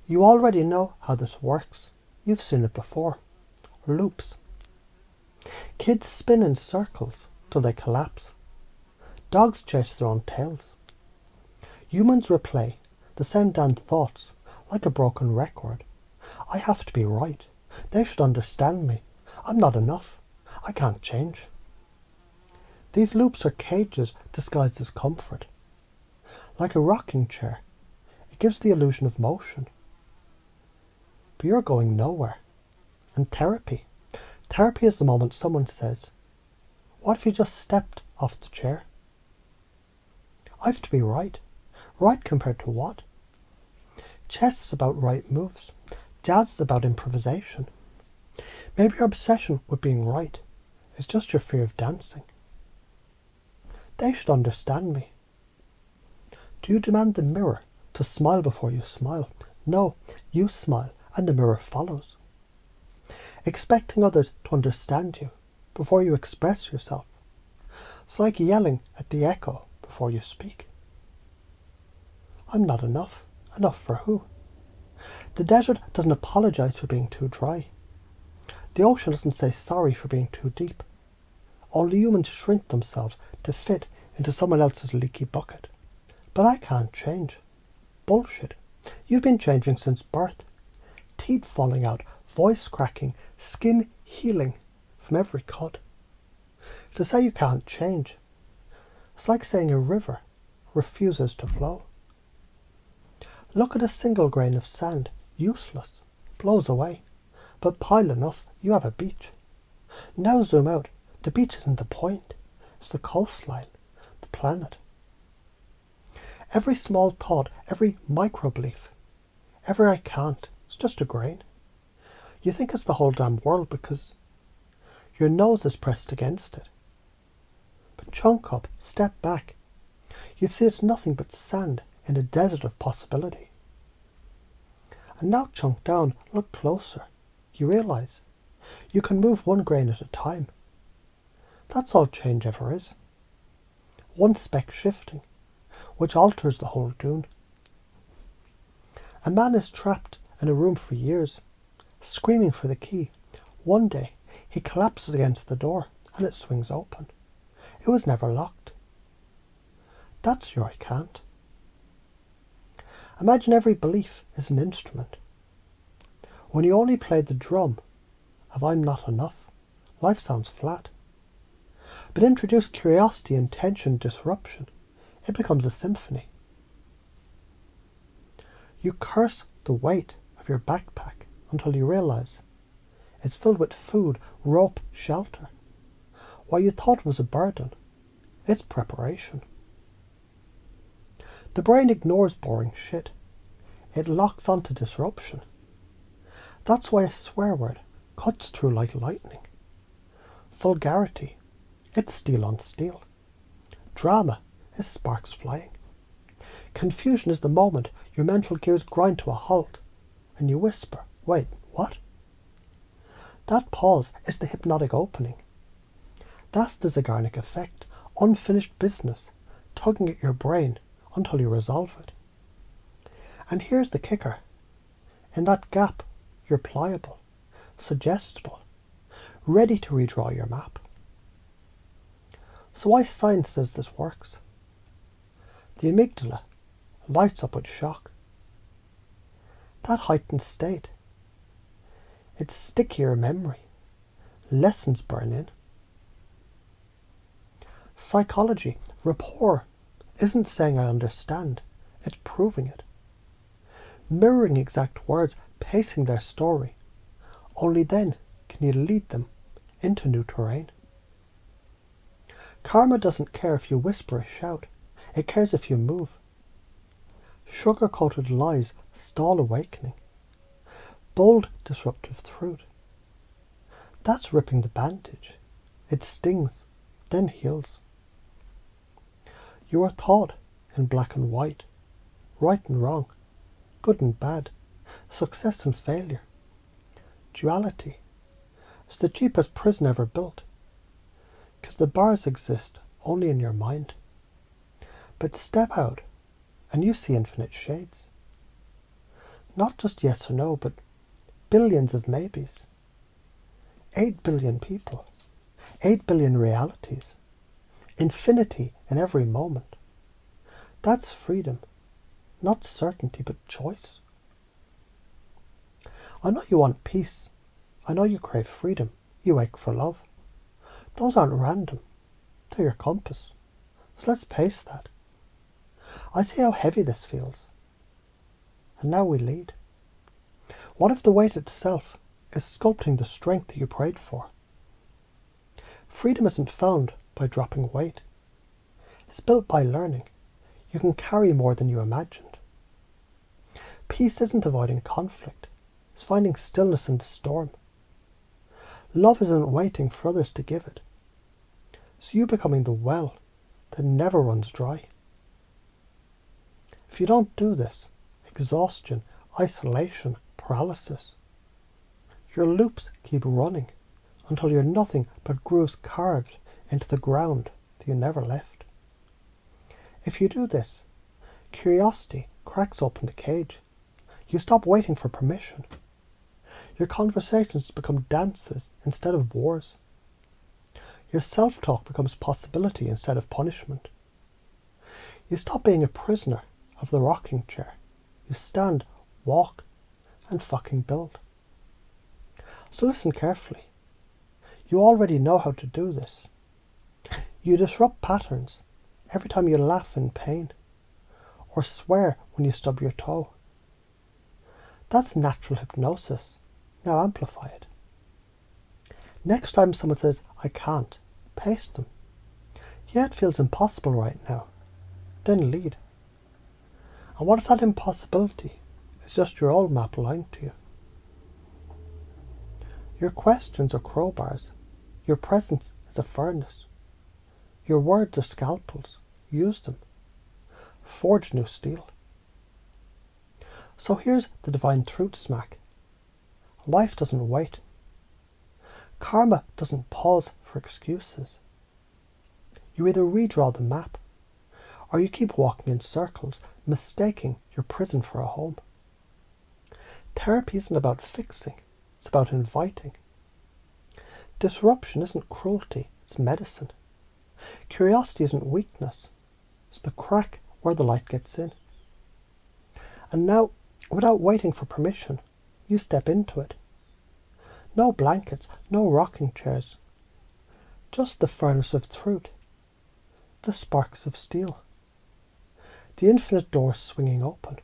You already know how this works. You've seen it before. Loops. Kids spin in circles till they collapse. Dogs chase their own tails. Humans replay the same damn thoughts like a broken record. I have to be right. They should understand me. I'm not enough. I can't change. These loops are cages disguised as comfort. Like a rocking chair, it gives the illusion of motion. But you're going nowhere. And therapy is the moment someone says, "What if you just stepped off the chair?" I have to be right. Right compared to what? Chess is about right moves. Jazz is about improvisation. Maybe your obsession with being right is just your fear of dancing. They should understand me. Do you demand the mirror to smile before you smile? No, you smile and the mirror follows. Expecting others to understand you before you express yourself. It's like yelling at the echo before you speak. I'm not enough. Enough for who? The desert doesn't apologize for being too dry. The ocean doesn't say sorry for being too deep. Only humans shrink themselves to fit into someone else's leaky bucket. But I can't change. Bullshit. You've been changing since birth. Teeth falling out, voice cracking, skin healing from every cut. To say you can't change, it's like saying a river refuses to flow. Look at a single grain of sand, useless, blows away. But pile enough, you have a beach. Now zoom out. The beach isn't the point. It's the coastline, the planet. Every small thought, every micro-belief, every I can't, it's just a grain. You think it's the whole damn world because your nose is pressed against it. But chunk up, step back. You see it's nothing but sand in a desert of possibility. And now chunk down, look closer. You realise you can move one grain at a time. That's all change ever is. One speck shifting, which alters the whole dune. A man is trapped in a room for years, screaming for the key. One day he collapses against the door and it swings open. It was never locked. That's your I can't. Imagine every belief is an instrument. When you only play the drum of I'm not enough, life sounds flat. But introduce curiosity, intention, disruption. It becomes a symphony. You curse the weight of your backpack until you realise it's filled with food, rope, shelter. What you thought was a burden, it's preparation. The brain ignores boring shit. It locks onto disruption. That's why a swear word cuts through like lightning. Vulgarity, it's steel on steel. Drama is sparks flying. Confusion is the moment your mental gears grind to a halt and you whisper, "Wait, what?" That pause is the hypnotic opening. That's the Zeigarnik effect, unfinished business, tugging at your brain until you resolve it. And here's the kicker. In that gap, you're pliable, suggestible, ready to redraw your map. So why science says this works? The amygdala lights up with shock. That heightened state, it's stickier memory. Lessons burn in. Psychology, rapport, isn't saying I understand, it's proving it. Mirroring exact words, pacing their story. Only then can you lead them into new terrain. Karma doesn't care if you whisper or shout. It cares if you move. Sugar-coated lies stall awakening. Bold, disruptive truth. That's ripping the bandage. It stings, then heals. You are taught in black and white, right and wrong, good and bad, success and failure. Duality is the cheapest prison ever built, because the bars exist only in your mind. But step out and you see infinite shades. Not just yes or no, but billions of maybes. 8 billion people. 8 billion realities. Infinity in every moment. That's freedom. Not certainty, but choice. I know you want peace. I know you crave freedom. You ache for love. Those aren't random. They're your compass. So let's pace that. I see how heavy this feels. And now we lead. What if the weight itself is sculpting the strength that you prayed for? Freedom isn't found by dropping weight. It's built by learning. You can carry more than you imagined. Peace isn't avoiding conflict. It's finding stillness in the storm. Love isn't waiting for others to give it. It's you becoming the well that never runs dry. If you don't do this, exhaustion, isolation, paralysis, your loops keep running until you're nothing but grooves carved into the ground that you never left. If you do this, curiosity cracks open the cage. You stop waiting for permission. Your conversations become dances instead of wars. Your self-talk becomes possibility instead of punishment. You stop being a prisoner of the rocking chair. You stand, walk, and fucking build. So listen carefully. You already know how to do this. You disrupt patterns every time you laugh in pain or swear when you stub your toe. That's natural hypnosis. Now amplify it. Next time someone says, I can't, pace them. Yeah, it feels impossible right now. Then lead. And what if that impossibility is just your old map lying to you? Your questions are crowbars. Your presence is a furnace. Your words are scalpels. Use them. Forge new steel. So here's the divine truth smack. Life doesn't wait. Karma doesn't pause for excuses. You either redraw the map, or you keep walking in circles, mistaking your prison for a home. Therapy isn't about fixing, it's about inviting. Disruption isn't cruelty, it's medicine. Curiosity isn't weakness, it's the crack where the light gets in. And now, without waiting for permission, you step into it. No blankets, no rocking chairs. Just the furnace of truth. The sparks of steel. The infinite doors swinging open.